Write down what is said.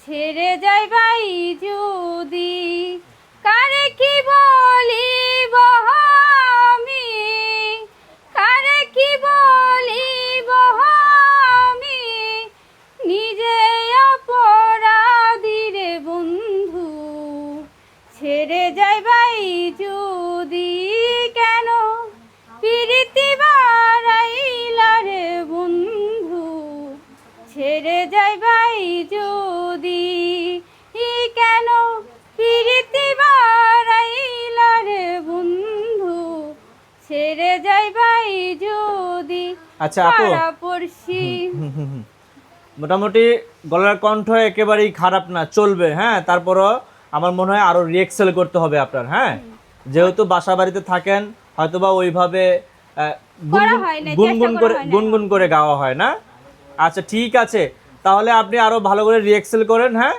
ছেড়ে যাইবাই যদি কারে কি বলিব আমি, কারে কি বলিব আমি, নিজে অপরাধী রে বন্ধু। ছেড়ে যাইবাই যদি কেন প্রীতি বাড়াইলা রে বন্ধু। ছেড়ে যাইবাই যদি কেন প্রীতি বাড়াইলা রে বন্ধু। ছেড়ে যাইবাই যদি। আচ্ছা আপু, পড়শি মোটামুটি গলার কণ্ঠ একেবারেই খারাপ না, চলবে। হ্যাঁ, তারপরও আমার মনে হয় আরো রিএক্সেল করতে হবে আপনার। হ্যাঁ, যেহেতু বাসা বাড়িতে থাকেন, হয়তোবা ওইভাবে গুনগুন করে গাওয়া হয় না। আচ্ছা ঠিক আছে, তাহলে আপনি আরো ভালো করে রিএক্সেল করেন। হ্যাঁ।